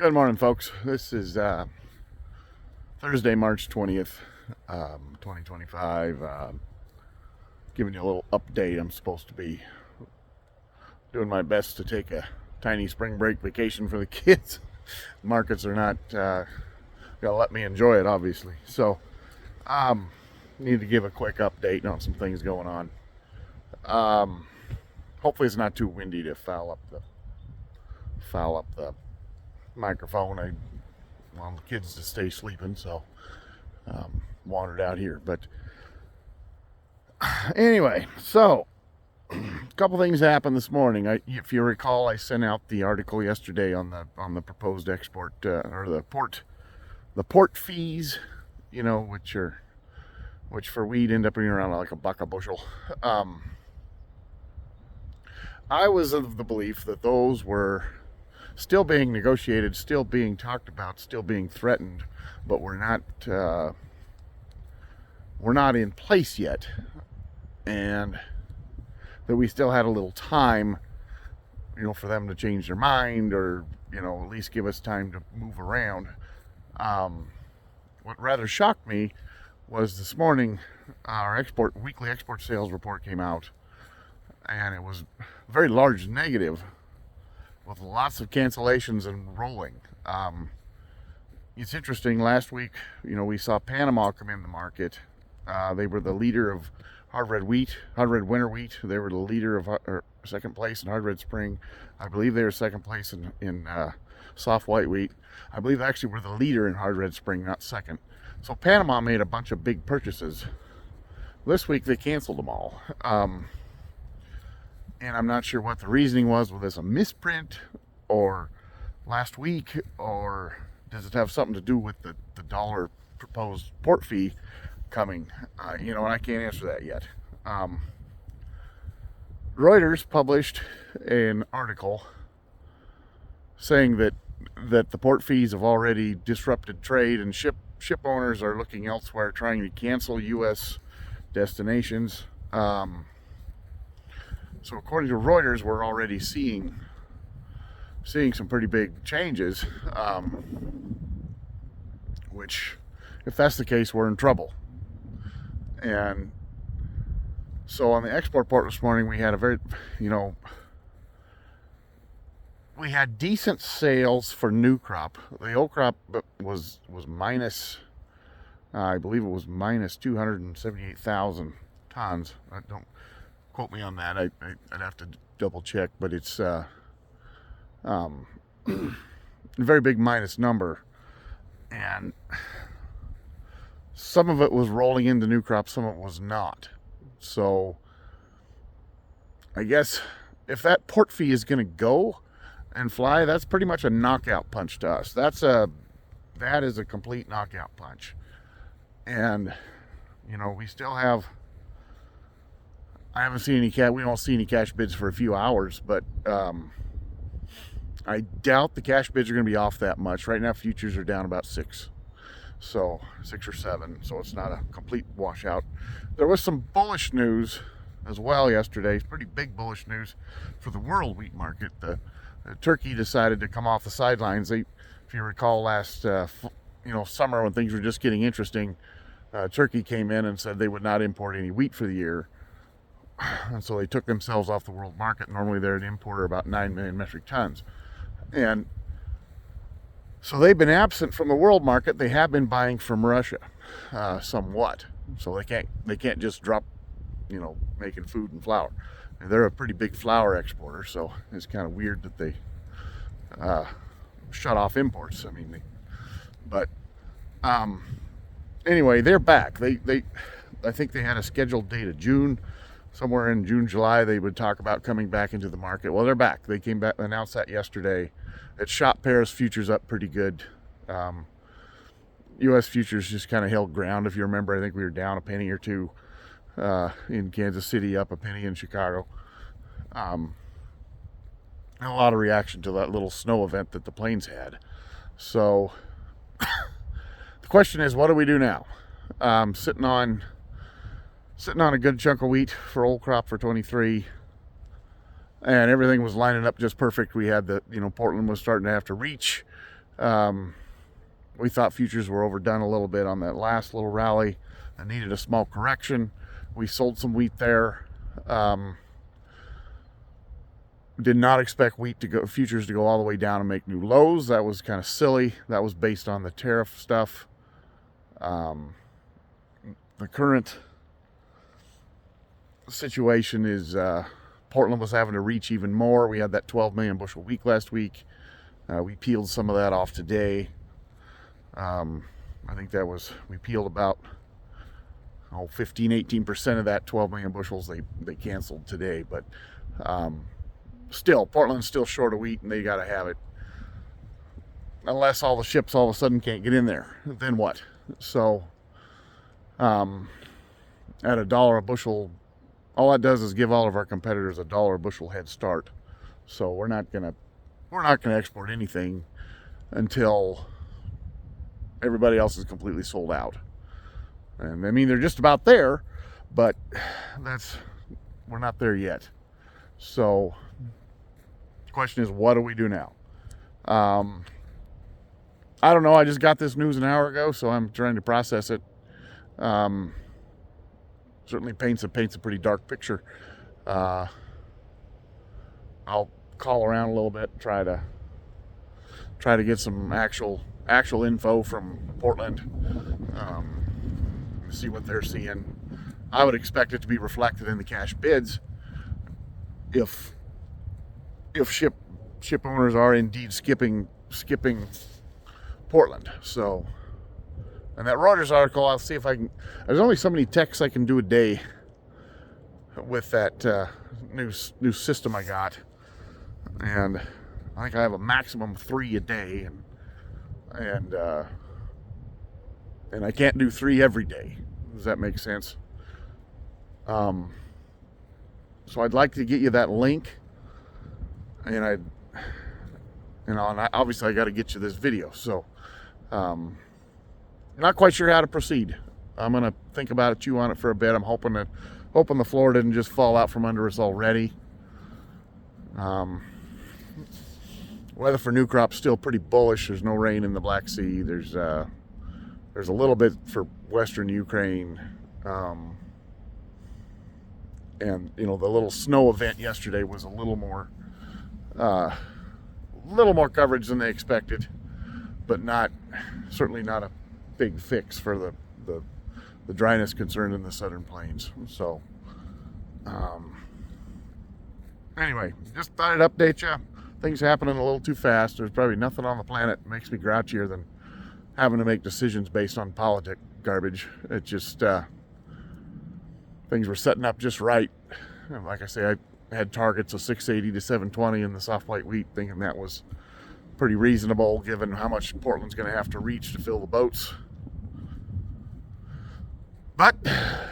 Good morning, folks. This is Thursday, March 20th, 2025. Giving you a little update. I'm supposed to be doing my best to take a tiny spring break vacation for the kids. Markets are not going to let me enjoy it, obviously. So, need to give a quick update on some things going on. Hopefully, it's not too windy to foul up the microphone. I want the kids to stay sleeping, so wandered out here. But anyway, so a couple things happened this morning. If you recall, I sent out the article yesterday on the proposed export or the port fees, which for wheat end up being around like $1 a bushel. I was of the belief that those were still being negotiated, still being talked about, still being threatened, but we're not in place yet, and that we still had a little time, for them to change their mind, or at least give us time to move around. What rather shocked me was this morning our weekly export sales report came out, and it was a very large negative, with lots of cancellations and rolling. It's interesting. Last week, we saw Panama come in the market. They were the leader of hard red winter wheat. They were the leader of second place in hard red spring. I believe they were second place in soft white wheat. I believe they actually were the leader in hard red spring, not second. So Panama made a bunch of big purchases. This week they canceled them all. And I'm not sure what the reasoning was. Was this a misprint or last week, or does it have something to do with the dollar proposed port fee coming? And I can't answer that yet. Reuters published an article saying that the port fees have already disrupted trade, and ship owners are looking elsewhere, trying to cancel U.S. destinations. So according to Reuters, we're already seeing some pretty big changes, which, if that's the case, we're in trouble. And so on the export port this morning, we had we had decent sales for new crop. The old crop was minus, I believe it was minus 278,000 tons. Don't quote me on that. I'd have to double check, but it's a very big minus number, and some of it was rolling into new crop, some of it was not. So I guess if that port fee is going to go and fly, that's pretty much a knockout punch to us. That is a complete knockout punch. And we still have, I haven't seen we don't see any cash bids for a few hours, but I doubt the cash bids are going to be off that much. Right now, futures are down about 6 or 7, so it's not a complete washout. There was some bullish news as well yesterday, pretty big bullish news for the world wheat market. Turkey decided to come off the sidelines. If you recall last summer, when things were just getting interesting, Turkey came in and said they would not import any wheat for the year. And so they took themselves off the world market. Normally they're an importer about 9 million metric tons. And so they've been absent from the world market. They have been buying from Russia somewhat. So they can't just drop, making food and flour. And they're a pretty big flour exporter, so it's kind of weird that they shut off imports. Anyway, they're back. I think they had a scheduled date of June. Somewhere in June, July, they would talk about coming back into the market. Well, they're back. They came back, announced that yesterday. It shot Paris futures up pretty good. U.S. futures just kind of held ground. If you remember, I think we were down a penny or two in Kansas City, up a penny in Chicago. And a lot of reaction to that little snow event that the plains had. So the question is, what do we do now? Sitting on a good chunk of wheat for old crop for 23. and everything was lining up just perfect. We had Portland was starting to have to reach We thought futures were overdone a little bit on that last little rally and needed a small correction. We sold some wheat there. Did not expect futures to go all the way down and make new lows. That was kind of silly. That was based on the tariff stuff. The current situation is Portland was having to reach even more. We had that 12 million bushel week last week. We peeled some of that off today. I think we peeled about 15-18% of that 12 million bushels they canceled today. But still, Portland's still short of wheat, and they got to have it. Unless all the ships all of a sudden can't get in there, then what? So at $1 a bushel, all that does is give all of our competitors $1 a bushel head start. So we're not gonna export anything until everybody else is completely sold out. And I mean, they're just about there, but we're not there yet. So the question is, what do we do now? I don't know. I just got this news an hour ago, so I'm trying to process it. Certainly paints a pretty dark picture. I'll call around a little bit, try to get some actual info from Portland, see what they're seeing. I would expect it to be reflected in the cash bids if ship owners are indeed skipping Portland. So, and that Reuters article, I'll see if I can. There's only so many texts I can do a day with that new system I got, and I think I have a maximum of 3 a day, and I can't do 3 every day. Does that make sense? So I'd like to get you that link, and obviously I got to get you this video. So, not quite sure how to proceed. I'm gonna think about it, chew on it for a bit. I'm hoping the floor didn't just fall out from under us already. Weather for new crop's still pretty bullish. There's no rain in the Black Sea. There's a little bit for western Ukraine, and the little snow event yesterday was a little more coverage than they expected, but certainly not a big fix for the dryness concern in the southern plains. So anyway, just thought I'd update you. Things happening a little too fast. There's probably nothing on the planet that makes me grouchier than having to make decisions based on politic garbage. It just things were setting up just right. And like I say, I had targets of 680 to 720 in the soft white wheat, thinking that was pretty reasonable given how much Portland's going to have to reach to fill the boats. But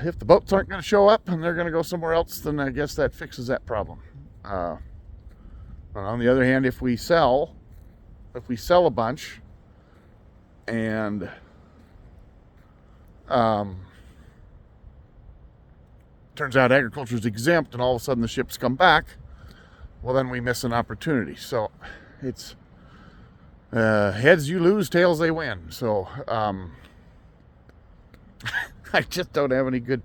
if the boats aren't going to show up and they're going to go somewhere else, then I guess that fixes that problem. But on the other hand, if we sell a bunch and turns out agriculture is exempt and all of a sudden the ships come back, well, then we miss an opportunity. So it's heads you lose, tails they win. So I just don't have any good.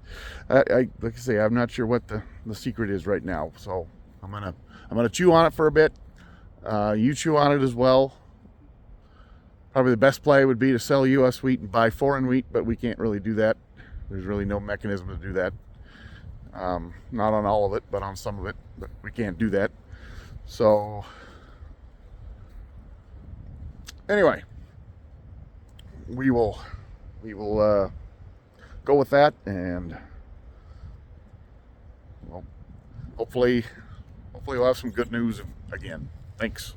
Like I say, I'm not sure what the secret is right now. So I'm gonna chew on it for a bit. You chew on it as well. Probably the best play would be to sell U.S. wheat and buy foreign wheat, but we can't really do that. There's really no mechanism to do that. Not on all of it, but on some of it. But we can't do that. So anyway, we will go with that, and well, hopefully we'll have some good news again. Thanks.